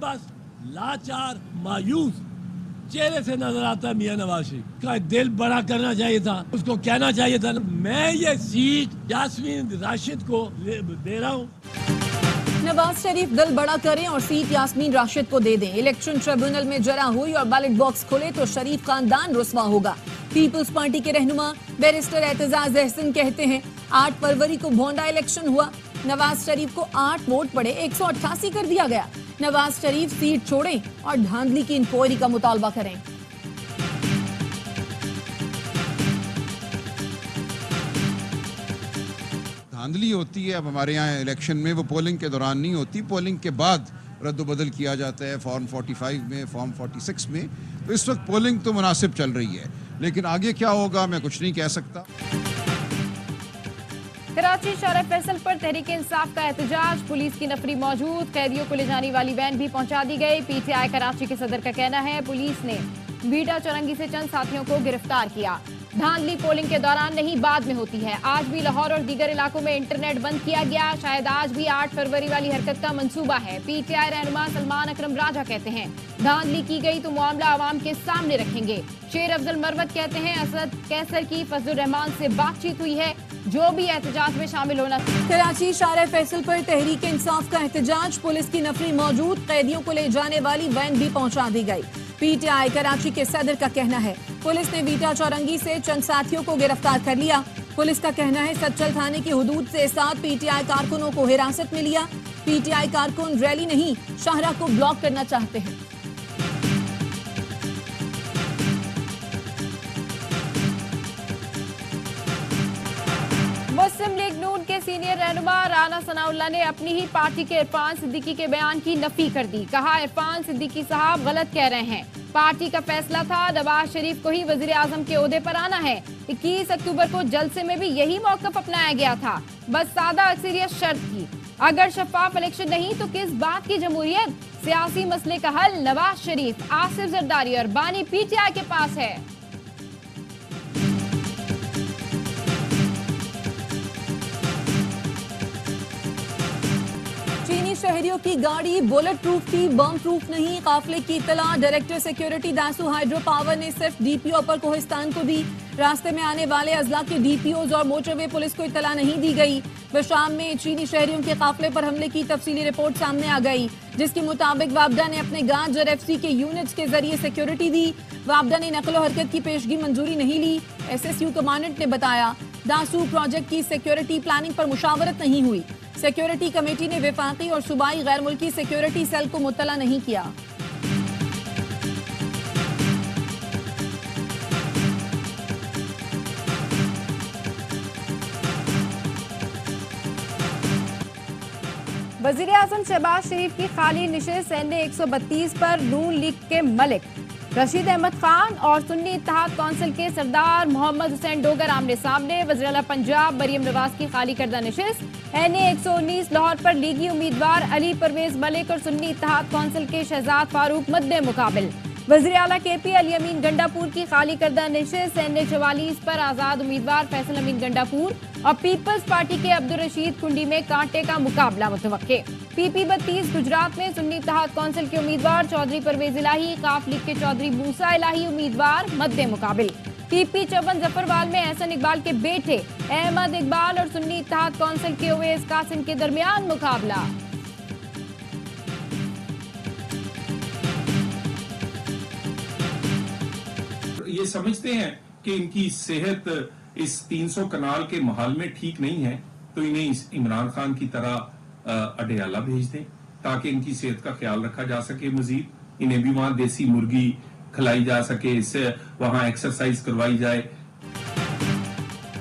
बस लाचार मायूस चेहरे से नजर आता है मियां नवाज शरीफ का। दिल बड़ा करना चाहिए था, उसको कहना चाहिए था मैं ये सीट यास्मीन राशिद को दे रहा हूँ। नवाज शरीफ दिल बड़ा करें और सीट यास्मीन राशिद को दे दें। इलेक्शन ट्रिब्यूनल में जरा हुई और बैलेट बॉक्स खुले तो शरीफ खानदान रुस्वा होगा। पीपल्स पार्टी के रहनुमा बैरिस्टर एतजाज अहसन कहते हैं 8 फरवरी को भोंडा इलेक्शन हुआ, नवाज शरीफ को 8 वोट पड़े, 188 कर दिया गया। नवाज शरीफ सीट छोड़ें और धांधली की इंक्वायरी का मुतालबा करें। धांधली होती है अब हमारे यहाँ इलेक्शन में, वो पोलिंग के दौरान नहीं होती, पोलिंग के बाद रद्द-बदल किया जाता है फॉर्म 45 में, फॉर्म 46 में। तो इस वक्त पोलिंग तो मुनासिब चल रही है, लेकिन आगे क्या होगा मैं कुछ नहीं कह सकता। कराची शौर्य फैसल पर तहरीक इंसाफ का एहतजाज, पुलिस की नफरी मौजूद, कैदियों को ले जाने वाली वैन भी पहुंचा दी गई। पीटीआई कराची के सदर का कहना है पुलिस ने बीटा चौरंगी से चंद साथियों को गिरफ्तार किया। धांधली पोलिंग के दौरान नहीं बाद में होती है। आज भी लाहौर और दीगर इलाकों में इंटरनेट बंद किया गया, शायद आज भी 8 फरवरी वाली हरकत का मंसूबा है। पीटीआई रहनुमा सलमान अकरम राजा कहते हैं धांधली की गई तो मामला आवाम के सामने रखेंगे। शेर अफजल मरवत कहते हैं असद कैसर की फजलुर रहमान से बातचीत हुई है, जो भी एहतजाज में शामिल होना। कराची शौर्य फैसल पर तहरीक इंसाफ का एहतजाज, पुलिस की नफरी मौजूद, कैदियों को ले जाने वाली वैन भी पहुंचा दी गई। पीटीआई कराची के सदर का कहना है पुलिस ने बीटा चौरंगी से चंद साथियों को गिरफ्तार कर लिया। पुलिस का कहना है सच्चल थाने की हुदूद से 7 पीटीआई कारकुनों को हिरासत में लिया। पीटीआई कारकुन रैली नहीं शाहराह को ब्लॉक करना चाहते हैं। मुस्लिम लीग नून के सीनियर रहनुमा राना सनाउल्लाह ने अपनी ही पार्टी के इरफान सिद्दीकी के बयान की नफी कर दी। कहा इरफान सिद्दीकी साहब गलत कह रहे हैं, पार्टी का फैसला था नवाज शरीफ को ही वजीर आजम के ओहदे पर आना है। 21 अक्टूबर को जलसे में भी यही मौकफ अपनाया गया था, बस सादा अक्सरियत शर्त थी। अगर शफाफ इलेक्शन नहीं तो किस बात की जमहूरियत। सियासी मसले का हल नवाज शरीफ, आसिफ जरदारी और बानी पीटीआई के पास है। शहरियों की गाड़ी बुलेट प्रूफ थी, बम प्रूफ नहीं। काफिले की इत्तला director security Dasu hydro power ने सिर्फ डीपीओ अपर कोहिस्तान को दी। रास्ते में आने वाले अजला के डीपीओज और मोटरवे पुलिस को इत्तला नहीं दी गई। शाम में चीनी शहरियों के काफिले पर हमले की तफसीली रिपोर्ट सामने आ गई, जिसके मुताबिक वापडा ने अपने गांजर एफसी के यूनिट्स के जरिए सिक्योरिटी दी। वापडा ने नकलो हरकत की पेशगी मंजूरी नहीं ली। एसएसयू कमांडेंट ने बताया दासू प्रोजेक्ट की सिक्योरिटी प्लानिंग पर मुशावरत नहीं हुई। सिक्योरिटी कमेटी ने विफाकी और सूबाई गैर मुल्की सिक्योरिटी सेल को मुत्तला नहीं किया। वजीर आजम शहबाज शरीफ की खाली निशिस्त एनए 132 पर नून लीग के मलिक रशीद अहमद खान और सुन्नी इत्तेहाद कौंसिल के सरदार मोहम्मद हुसैन डोगर आमने सामने। वज़ीर आला पंजाब मरियम नवाज की खाली करदा निशिस्त एनए 119 लाहौर पर लीगी उम्मीदवार अली परवेज मलिक और सुन्नी इत्तेहाद कौंसिल के शहजाद फारूक मद्दे मुकाबिल। वज़ीर आला केपी अली अमीन गंडापुर की खाली करदा निशिस्त एनए 44 पर आजाद उम्मीदवार फैसल अमीन गंडापुर और पीपल्स पार्टी के अब्दुल रशीद कुंडी में कांटे का मुकाबला मुतवक्के। पीपी 32 गुजरात में सुन्नी इत्तेहाद कौंसिल के उम्मीदवार चौधरी परवेज इलाही, काफ लीग के चौधरी मूसा इलाही उम्मीदवार मद्दे मुकाबिल। पीपी 54 जफरवाल में एहसन इकबाल के बेटे अहमद इकबाल और सुन्नी इत्तेहाद कौंसिल के उवैस कासिम के दरमियान मुकाबला। ये समझते हैं कि इनकी सेहत इस 300 कनाल के माहौल में ठीक नहीं है, तो इन्हें इमरान खान की तरह अडयाला भेज दें ताकि इनकी सेहत का ख्याल रखा जा सके। मजीद इन्हें भी वहां देसी मुर्गी खिलाई जा सके, इससे वहां एक्सरसाइज करवाई जाए।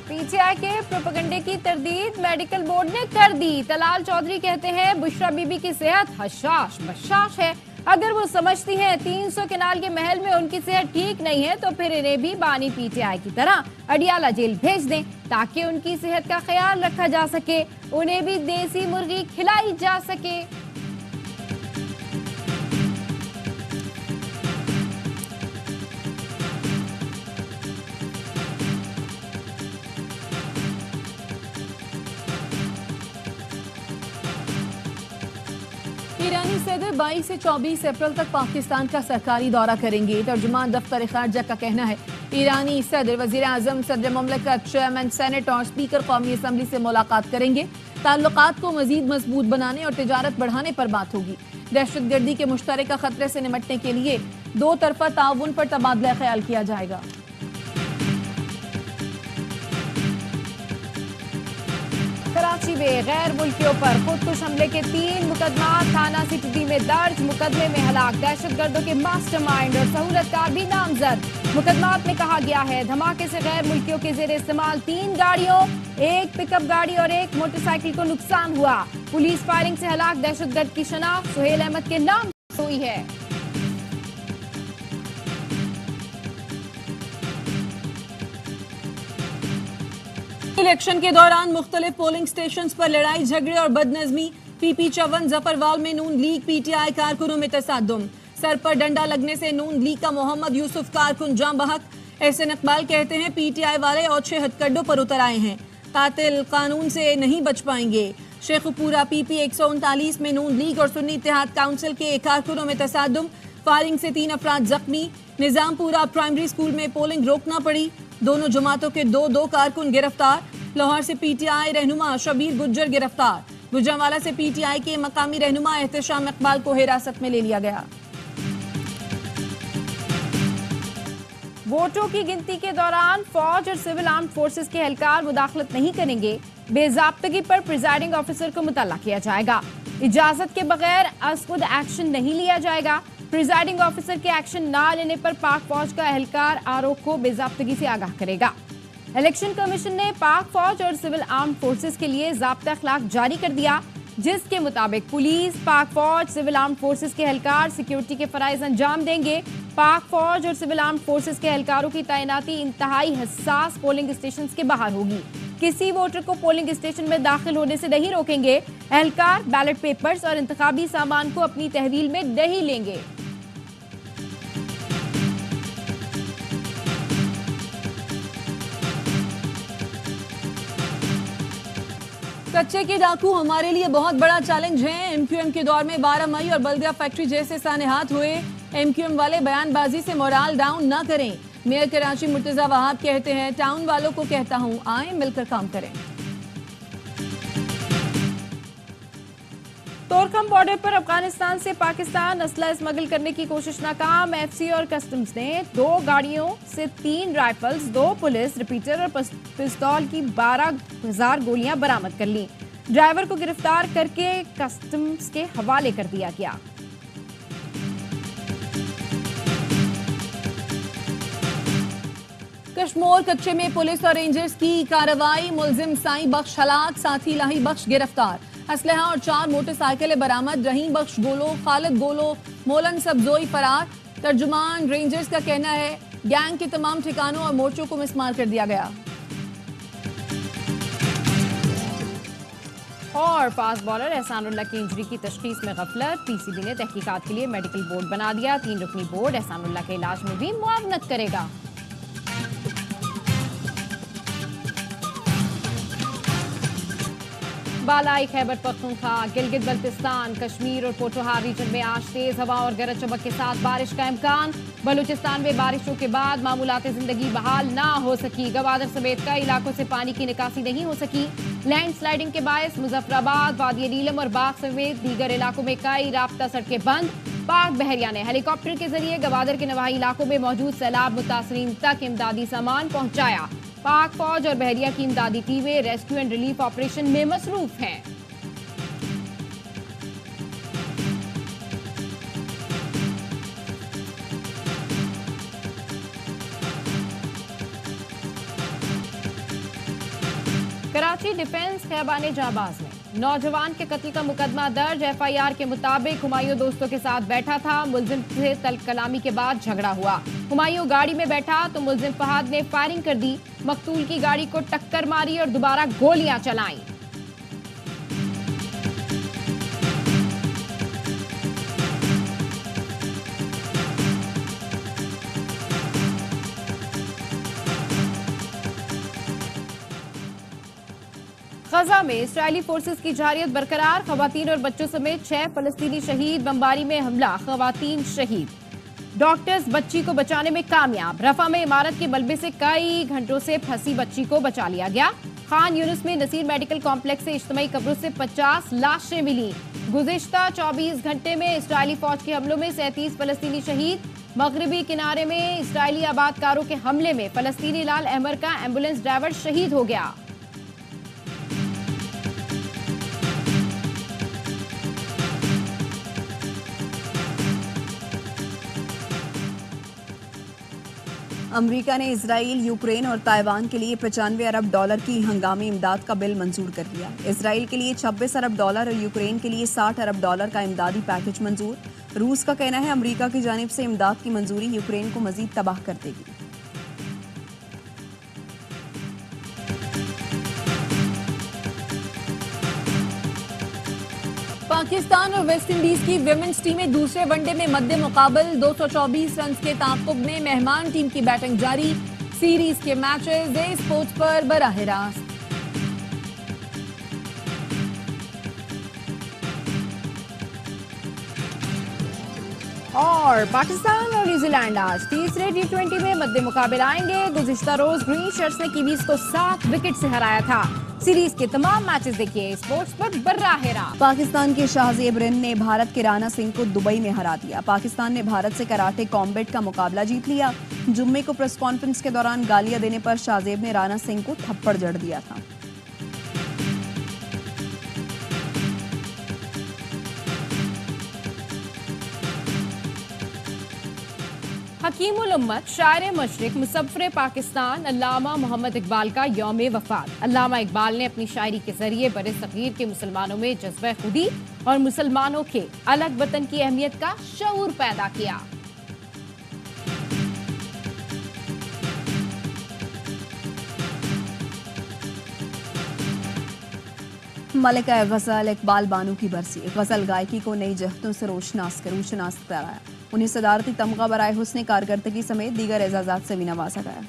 पीटीआई के प्रोपेगेंडे की तरदीद मेडिकल बोर्ड ने कर दी। तलाल चौधरी कहते हैं बुशरा बीबी की सेहत हशाश बशाश है। अगर वो समझती हैं 300 कनाल के महल में उनकी सेहत ठीक नहीं है तो फिर इन्हें भी बानी पीटीआई की तरह अडियाला जेल भेज दें ताकि उनकी सेहत का ख्याल रखा जा सके, उन्हें भी देसी मुर्गी खिलाई जा सके। ईरानी सदर 22 से 24 अप्रैल तक पाकिस्तान का सरकारी दौरा करेंगे। तर्जुमान दफ्तर खारजा का कहना है ईरानी सदर वजीर आजम, सदर ममलकत, चेयरमैन सेनेट और स्पीकर कौमी असम्बली से मुलाकात करेंगे। ताल्लुकात को मजीद मजबूत बनाने और तिजारत बढ़ाने पर बात होगी। दहशतगर्दी के मुश्तरका खतरे से निपटने के लिए दो तरफा ताउन पर तबादला ख्याल किया जाएगा। कराची में गैर मुल्कियों पर खुदकुश हमले के 3 मुकदमा थाना सिटी में दर्ज। मुकदमे में हलाक दहशतगर्दों के मास्टरमाइंड और सहूलतकार भी नामजद। मुकदमात में कहा गया है धमाके से गैर मुल्कियों के जेर इस्तेमाल 3 गाड़ियों, 1 पिकअप गाड़ी और 1 मोटरसाइकिल को नुकसान हुआ। पुलिस फायरिंग से हलाक दहशतगर्द की शनाख्त सुहेल अहमद के नाम हुई है। इलेक्शन के दौरान मुख्तलिफ पोलिंग स्टेशन पर लड़ाई झगड़े और बदनजमी। पीपी चवन जफरवाल में नून लीग पीटीआई कारकुनों में तसादुम। सर पर डंडा लगने से नून लीग का मोहम्मद यूसुफ कारकुन जाम बहक। एहसन इकबाल कहते हैं पीटीआई वाले और 6 हथकंडों पर उतर आए हैं, कातिल कानून से नहीं बच पाएंगे। शेखपुरा पीपी 139 में नून लीग और सुन्नी इत्तेहाद काउंसिल के कारकुनों में तसादुम। फायरिंग से 3 अफराद जख्मी। निजामपुरा प्राइमरी स्कूल में पोलिंग रोकना पड़ी। दोनों जमातों के 2 कारकुन गिरफ्तार। लाहौर से पीटीआई रहनुमा शबीर गुज्जर गिरफ्तार। गुजरांवाला से पीटीआई के मकामी रहनुमा एहतशाम इकबाल को हिरासत में ले लिया गया। वोटों की गिनती के दौरान फौज और सिविल आर्म्ड फोर्सेस के एहलकार मुदाखलत नहीं करेंगे। बेजाब्तगी पर प्रिजाइडिंग ऑफिसर को मुतल्ला किया जाएगा। इजाजत के बगैर अज़खुद एक्शन नहीं लिया जाएगा। प्रिजाइडिंग ऑफिसर के एक्शन ना लेने पर पाक फौज का एहलकार आरओ को बेजाब्तगी से आगाह करेगा। इलेक्शन कमीशन ने पाक फौज और सिविल आर्म्ड फोर्सेस के लिए ज़ाब्ता अखलाक जारी कर दिया, जिसके मुताबिक पुलिस, पाक फौज, सिविल आर्म्ड फोर्सेस के एहलकार सिक्योरिटी के फराइज अंजाम देंगे। पाक फौज और सिविल आर्म्ड फोर्सेस के एहलकारों की तैनाती इंतहाई हसास पोलिंग स्टेशन के बाहर होगी। किसी वोटर को पोलिंग स्टेशन में दाखिल होने से नहीं रोकेंगे। एहलकार बैलेट पेपर्स और इंतखाबी सामान को अपनी तहवील में नहीं लेंगे। कच्चे के डाकू हमारे लिए बहुत बड़ा चैलेंज है। एमक्यूएम के दौर में 12 मई और बल्दिया फैक्ट्री जैसे सानेहात हुए। एमक्यूएम वाले बयानबाजी से मोराल डाउन ना करें। मेयर कराची मुर्तजा वहाब कहते हैं टाउन वालों को कहता हूं आए मिलकर काम करें। तोरखम बॉर्डर पर अफगानिस्तान से पाकिस्तान असला स्मगल करने की कोशिश नाकाम। एफसी और कस्टम्स ने 2 गाड़ियों से 3 राइफल्स, 2 पुलिस रिपीटर और पिस्तौल की 12,000 गोलियां बरामद कर ली। ड्राइवर को गिरफ्तार करके कस्टम्स के हवाले कर दिया गया। कश्मोर कच्चे में पुलिस और रेंजर्स की कार्रवाई। मुलजिम साईं बख्श हलाक, साथी लाही बख्श गिरफ्तार। असलहा और 4 मोटरसाइकिलें बरामद। रहीम बख्श गोलो, खालिद गोलो, मोलन सबजोई फरार। तर्जुमान रेंजर्स का कहना है गैंग के तमाम ठिकानों और मोर्चों को मिसमार कर दिया गया। और फास्ट बॉलर एहसानुल्लाह की इंजरी की तशखीस में गफलत। पीसीबी ने तहकीकात के लिए मेडिकल बोर्ड बना दिया। 3 रुकनी बोर्ड एहसानुल्लाह के इलाज में भी मुआवनत करेगा। बालाई खैबर पख्तूनख्वा, गिलगित बल्तिस्तान, कश्मीर और पोठोहार रीजन में आज तेज हवा और गरज चमक के साथ बारिश का इम्कान। बलूचिस्तान में बारिशों के बाद मामूलात जिंदगी बहाल ना हो सकी। गवादर समेत कई इलाकों से पानी की निकासी नहीं हो सकी। लैंड स्लाइडिंग के बायस मुजफ्फराबाद, वादी नीलम और बाग समेत दीगर इलाकों में कई राब्ता सड़कें बंद। पाक बहरिया ने हेलीकॉप्टर के जरिए गवादर के नवाही इलाकों में मौजूद सैलाब मुतासरीन तक इमदादी सामान पहुंचाया। पाक फौज और बहरिया की इमदादी टीमें रेस्क्यू एंड रिलीफ ऑपरेशन में मसरूफ हैं। कराची डिफेंस खैबाने जाबाज में नौजवान के कत्ल का मुकदमा दर्ज। एफआईआर के मुताबिक हुमायूं दोस्तों के साथ बैठा था। मुलजिम से तल्ख कलामी के बाद झगड़ा हुआ। हुमायूं गाड़ी में बैठा तो मुलजिम फहाद ने फायरिंग कर दी। मकतूल की गाड़ी को टक्कर मारी और दोबारा गोलियां चलाईं। गाजा में इस्राएली फोर्सेस की जारियत बरकरार, खवातीन और बच्चों समेत 6 फलस्तीनी शहीद, बमबारी में हमला, खवातीन शहीद। डॉक्टर्स बच्ची को बचाने में कामयाब, रफा में इमारत के मलबे से कई घंटों से फंसी बच्ची को बचा लिया गया। खान यूनिस में नसीर मेडिकल कॉम्प्लेक्स से इज्तिमाई कब्रों से 50 लाशें मिली। गुज़िश्ता 24 घंटे में इस्राएली फौज के हमलों में 37 फलस्तीनी शहीद। मगरबी किनारे में इस्राएली आबादकारों के हमले में फलस्तीनी लाल अहमर का एम्बुलेंस ड्राइवर शहीद हो गया। अमेरिका ने इजराइल, यूक्रेन और ताइवान के लिए 95 अरब डॉलर की हंगामी इमदाद का बिल मंजूर कर लिया। इजराइल के लिए 26 अरब डॉलर और यूक्रेन के लिए 60 अरब डॉलर का इमदादी पैकेज मंजूर। रूस का कहना है अमेरिका की जानिब से इमदाद की मंजूरी यूक्रेन को मजीद तबाह कर देगी। पाकिस्तान और वेस्ट इंडीज की विमेंस टीमें दूसरे वनडे में मध्य मुकाबल 224 रन के ताक़ुब में मेहमान टीम की बैटिंग जारी। सीरीज के मैचेस डे स्पोर्ट्स पर बराह रास्त। और पाकिस्तान और न्यूजीलैंड आज तीसरे T20 में मध्य मुकाबले आएंगे। गुज़िश्ता रोज ग्रीन शर्ट्स ने कीवीज को 7 विकेट से हराया था। सीरीज के तमाम मैचेस देखिए स्पोर्ट्स पर बराह रास्त। पाकिस्तान के शाहजेब रिन ने भारत के राणा सिंह को दुबई में हरा दिया। पाकिस्तान ने भारत से कराटे कॉम्बैट का मुकाबला जीत लिया। जुम्मे को प्रेस कॉन्फ्रेंस के दौरान गालियां देने पर शाहजेब ने राणा सिंह को थप्पड़ जड़ दिया था। हकीमुल उम्मत, शायर मशरिक, मुसव्विर पाकिस्तान अल्लामा मोहम्मद इकबाल का यौम वफात। अल्लामा इकबाल ने अपनी शायरी के जरिए बरे सगीर के मुसलमानों में जज्बे खुदी और मुसलमानों के अलग वतन की अहमियत का शऊर पैदा किया। मलिका गजल इकबाल बानो की बरसी। गजल गायकी को नई जहतों से रोशनास कराया। उन्हें सदारती तमगा बराए हुस्न कारकर्दगी समेत दीगर एजाजात से भी नवाजा गया।